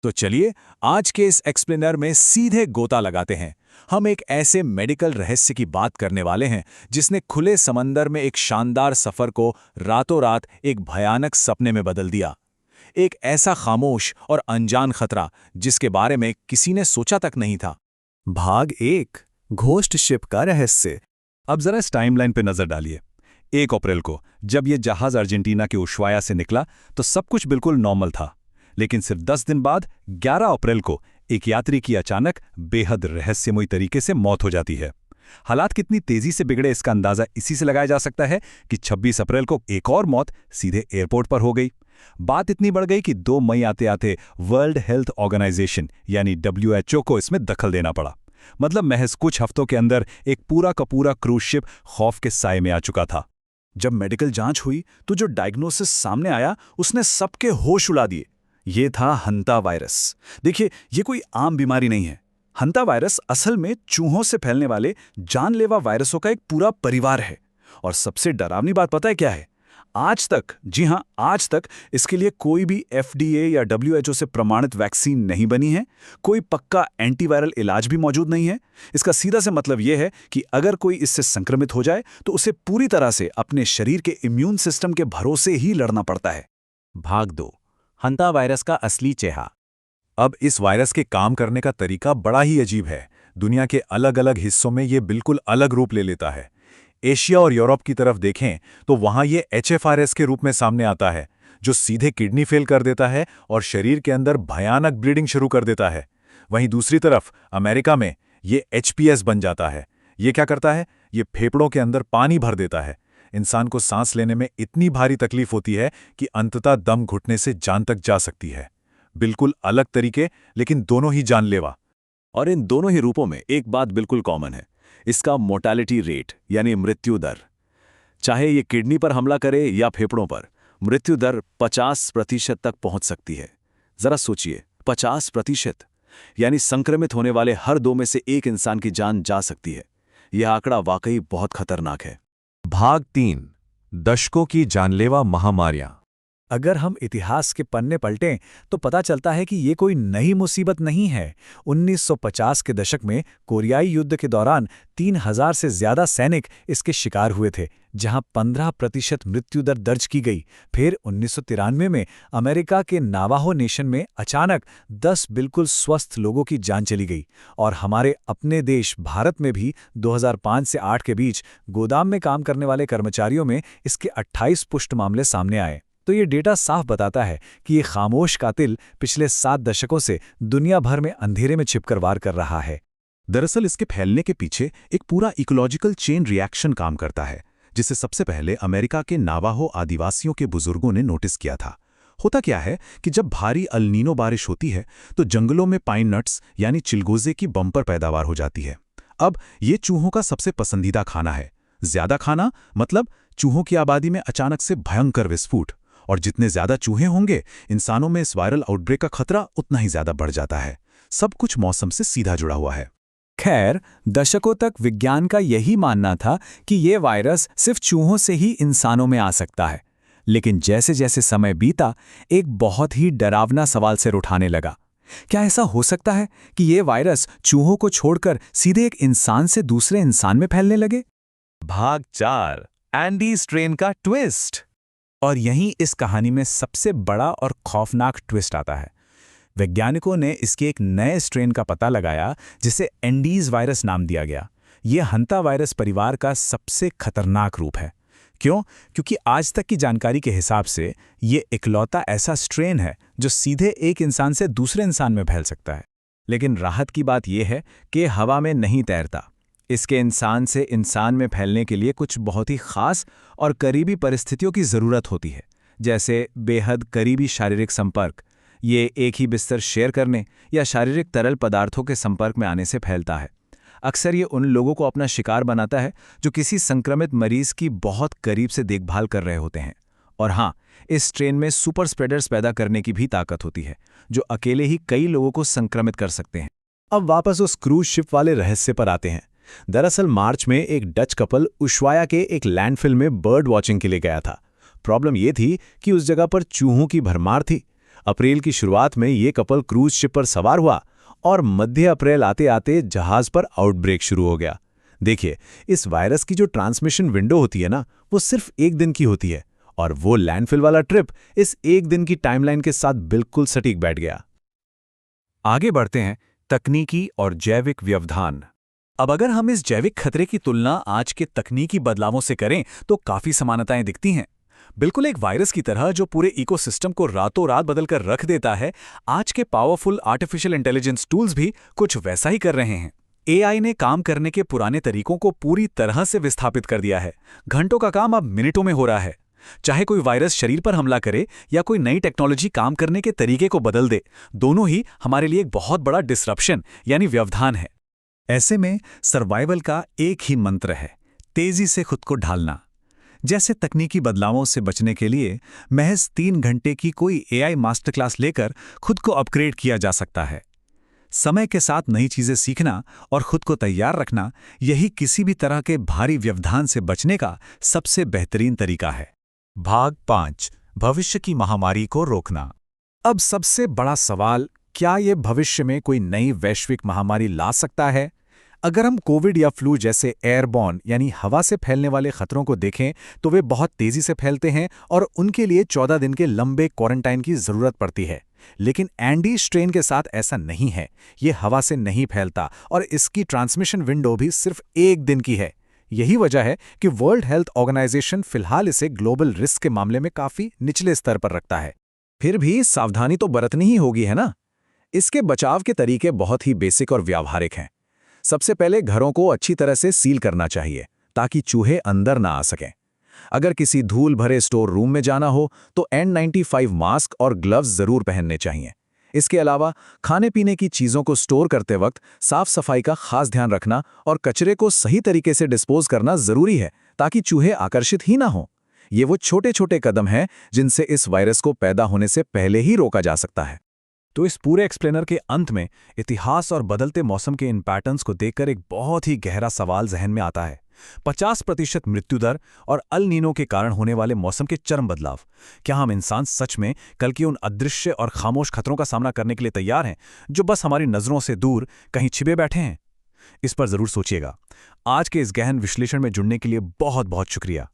तो चलिए आज के इस एक्सप्लेनर में सीधे गोता लगाते हैं। हम एक ऐसे मेडिकल रहस्य की बात करने वाले हैं जिसने खुले समंदर में एक शानदार सफर को रातों रात एक भयानक सपने में बदल दिया। एक ऐसा खामोश और अनजान खतरा जिसके बारे में किसी ने सोचा तक नहीं था। भाग 1 घोस्ट शिप का रहस्य। अब जरा इस टाइमलाइन पे नजर डालिए। 1 अप्रैल को जब ये जहाज अर्जेंटीना के उशवाया से निकला तो सब कुछ बिल्कुल नॉर्मल था, लेकिन सिर्फ 10 दिन बाद 11 अप्रैल को एक यात्री की अचानक बेहद रहस्यमयी तरीके से मौत हो जाती है। हालात कितनी तेजी से बिगड़े इसका अंदाजा इसी से लगाया जा सकता है कि 26 अप्रैल को एक और मौत सीधे एयरपोर्ट पर हो गई। बात इतनी बढ़ गई कि 2 मई आते आते वर्ल्ड हेल्थ ऑर्गेनाइजेशन यानी WHO को इसमें दखल देना पड़ा। मतलब महज कुछ हफ्तों के अंदर एक पूरा का पूरा क्रूज शिप खौफ के साए में आ चुका था। जब मेडिकल जांच हुई तो जो डायग्नोसिस सामने आया उसने सबके होश उड़ा दिए। ये था हंता वायरस। देखिए, ये कोई आम बीमारी नहीं है। हंता वायरस असल में चूहों से फैलने वाले जानलेवा वायरसों का एक पूरा परिवार है। और सबसे डरावनी बात पता है क्या है? आज तक, जी हां, आज तक इसके लिए कोई भी FDA या WHO से प्रमाणित वैक्सीन नहीं बनी है। कोई पक्का एंटीवायरल इलाज भी मौजूद नहीं है। इसका सीधा से मतलब यह है कि अगर कोई इससे संक्रमित हो जाए तो उसे पूरी तरह से अपने शरीर के इम्यून सिस्टम के भरोसे ही लड़ना पड़ता है। भाग 2 हंता वायरस का असली चेहरा। अब इस वायरस के काम करने का तरीका बड़ा ही अजीब है। दुनिया के अलग अलग हिस्सों में ये बिल्कुल अलग रूप ले लेता है। एशिया और यूरोप की तरफ देखें तो वहां ये HFRS के रूप में सामने आता है, जो सीधे किडनी फेल कर देता है और शरीर के अंदर भयानक ब्लीडिंग शुरू कर देता है। वहीं दूसरी तरफ अमेरिका में ये HPS बन जाता है। ये क्या करता है? ये फेफड़ों के अंदर पानी भर देता है। इंसान को सांस लेने में इतनी भारी तकलीफ होती है कि अंततः दम घुटने से जान तक जा सकती है। बिल्कुल अलग तरीके, लेकिन दोनों ही जानलेवा। और इन दोनों ही रूपों में एक बात बिल्कुल कॉमन है, इसका मोर्टेलिटी रेट यानी मृत्यु दर। चाहे ये किडनी पर हमला करे या फेफड़ों पर, मृत्यु दर 50% तक पहुंच सकती है। जरा सोचिए, 50%, यानी संक्रमित होने वाले हर 2 में से 1 इंसान की जान जा सकती है। यह आंकड़ा वाकई बहुत खतरनाक है। भाग 3 दशकों की जानलेवा महामारियां। अगर हम इतिहास के पन्ने पलटें तो पता चलता है कि ये कोई नई मुसीबत नहीं है। 1950 के दशक में कोरियाई युद्ध के दौरान 3000 से ज्यादा सैनिक इसके शिकार हुए थे, जहां 15% मृत्यु दर दर्ज की गई। फिर 1993 में अमेरिका के नावाहो नेशन में अचानक 10 बिल्कुल स्वस्थ लोगों की जान चली गई। और हमारे अपने देश भारत में भी 2005 से 8 के बीच गोदाम में काम करने वाले कर्मचारियों में इसके 28 पुष्ट मामले सामने आए। तो ये डेटा साफ बताता है कि ये खामोश कातिल पिछले 7 दशकों से दुनिया भर में अंधेरे में छिपकर वार कर रहा है। दरअसल इसके फैलने के पीछे एक पूरा इकोलॉजिकल चेन रिएक्शन काम करता है, जिसे सबसे पहले अमेरिका के नावाहो आदिवासियों के बुजुर्गों ने नोटिस किया था। होता क्या है कि जब भारी अल-नीनो बारिश होती है तो जंगलों में पाइन नट्स यानी चिलगोजे की बम्पर पैदावार हो जाती है। अब ये चूहों का सबसे पसंदीदा खाना है। ज्यादा खाना मतलब चूहों की आबादी में अचानक से भयंकर विस्फोट। और जितने ज्यादा चूहे होंगे, इंसानों में इस वायरल आउटब्रेक का खतरा उतना ही ज्यादा बढ़ जाता है। सब कुछ मौसम से सीधा जुड़ा हुआ है। खैर, दशकों तक विज्ञान का यही मानना था कि ये वायरस सिर्फ चूहों से ही इंसानों में आ सकता है। लेकिन जैसे जैसे समय बीता, एक बहुत ही डरावना सवाल सिर उठाने लगा। क्या ऐसा हो सकता है कि ये वायरस चूहों को छोड़कर सीधे एक इंसान से दूसरे इंसान में फैलने लगे? भाग 4 एंडी स्ट्रेन का ट्विस्ट। और यहीं इस कहानी में सबसे बड़ा और खौफनाक ट्विस्ट आता है। वैज्ञानिकों ने इसके एक नए स्ट्रेन का पता लगाया जिसे एंडीज वायरस नाम दिया गया। ये हंता वायरस परिवार का सबसे खतरनाक रूप है। क्यों? क्योंकि आज तक की जानकारी के हिसाब से ये इकलौता ऐसा स्ट्रेन है जो सीधे एक इंसान से दूसरे इंसान में फैल सकता है। लेकिन राहत की बात यह है कि हवा में नहीं तैरता। इसके इंसान से इंसान में फैलने के लिए कुछ बहुत ही खास और करीबी परिस्थितियों की ज़रूरत होती है, जैसे बेहद करीबी शारीरिक संपर्क। ये एक ही बिस्तर शेयर करने या शारीरिक तरल पदार्थों के संपर्क में आने से फैलता है। अक्सर ये उन लोगों को अपना शिकार बनाता है जो किसी संक्रमित मरीज की बहुत करीब से देखभाल कर रहे होते हैं। और हाँ, इस स्ट्रेन में सुपर स्प्रेडर्स पैदा करने की भी ताकत होती है, जो अकेले ही कई लोगों को संक्रमित कर सकते हैं। अब वापस उस क्रूज शिप वाले रहस्य पर आते हैं। दरअसल मार्च में एक डच कपल उशवाया के एक लैंडफिल में बर्ड वॉचिंग के लिए गया था। प्रॉब्लम यह थी कि उस जगह पर चूहों की भरमार थी। अप्रैल की शुरुआत में ये कपल क्रूज शिप पर सवार हुआ और मध्य अप्रैल आते आते जहाज पर आउटब्रेक शुरू हो गया। देखिए, इस वायरस की जो ट्रांसमिशन विंडो होती है ना, वो सिर्फ एक दिन की होती है और वो लैंडफिल वाला ट्रिप इस एक दिन की टाइमलाइन के साथ बिल्कुल सटीक बैठ गया। आगे बढ़ते हैं, तकनीकी और जैविक व्यवधान। अब अगर हम इस जैविक खतरे की तुलना आज के तकनीकी बदलावों से करें तो काफी समानताएं दिखती हैं। बिल्कुल एक वायरस की तरह जो पूरे इकोसिस्टम को रातों रात बदलकर रख देता है, आज के पावरफुल आर्टिफिशियल इंटेलिजेंस टूल्स भी कुछ वैसा ही कर रहे हैं। एआई ने काम करने के पुराने तरीकों को पूरी तरह से विस्थापित कर दिया है। घंटों का काम अब मिनटों में हो रहा है। चाहे कोई वायरस शरीर पर हमला करे या कोई नई टेक्नोलॉजी काम करने के तरीके को बदल दे, दोनों ही हमारे लिए एक बहुत बड़ा डिसरप्शन यानी व्यवधान है। ऐसे में सर्वाइवल का एक ही मंत्र है, तेजी से खुद को ढालना। जैसे तकनीकी बदलावों से बचने के लिए महज 3 घंटे की कोई एआई मास्टर क्लास लेकर खुद को अपग्रेड किया जा सकता है। समय के साथ नई चीजें सीखना और खुद को तैयार रखना, यही किसी भी तरह के भारी व्यवधान से बचने का सबसे बेहतरीन तरीका है। भाग 5, भविष्य की महामारी को रोकना। अब सबसे बड़ा सवाल, क्या ये भविष्य में कोई नई वैश्विक महामारी ला सकता है? अगर हम कोविड या फ्लू जैसे एयरबॉर्न यानी हवा से फैलने वाले खतरों को देखें तो वे बहुत तेजी से फैलते हैं और उनके लिए 14 दिन के लंबे क्वारंटाइन की जरूरत पड़ती है। लेकिन एंडी स्ट्रेन के साथ ऐसा नहीं है। ये हवा से नहीं फैलता और इसकी ट्रांसमिशन विंडो भी सिर्फ 1 दिन की है। यही वजह है कि वर्ल्ड हेल्थ ऑर्गेनाइजेशन फिलहाल इसे ग्लोबल रिस्क के मामले में काफी निचले स्तर पर रखता है। फिर भी सावधानी तो बरतनी ही होगी, है ना? इसके बचाव के तरीके बहुत ही बेसिक और व्यावहारिक हैं। सबसे पहले घरों को अच्छी तरह से सील करना चाहिए ताकि चूहे अंदर ना आ सकें। अगर किसी धूल भरे स्टोर रूम में जाना हो तो N95 मास्क और ग्लव्स जरूर पहनने चाहिए। इसके अलावा खाने पीने की चीज़ों को स्टोर करते वक्त साफ सफाई का खास ध्यान रखना और कचरे को सही तरीके से डिस्पोज करना जरूरी है ताकि चूहे आकर्षित ही ना हो। ये वो छोटे छोटे कदम हैं जिनसे इस वायरस को पैदा होने से पहले ही रोका जा सकता है। तो इस पूरे एक्सप्लेनर के अंत में इतिहास और बदलते मौसम के इन पैटर्न्स को देखकर एक बहुत ही गहरा सवाल जहन में आता है। 50% मृत्यु दर और अल नीनो के कारण होने वाले मौसम के चरम बदलाव। क्या हम इंसान सच में कल के उन अदृश्य और खामोश खतरों का सामना करने के लिए तैयार हैं, जो बस हमारी नजरों से दूर कहीं छिपे बैठे हैं? इस पर जरूर सोचिएगा। आज के इस गहन विश्लेषण में जुड़ने के लिए बहुत बहुत शुक्रिया।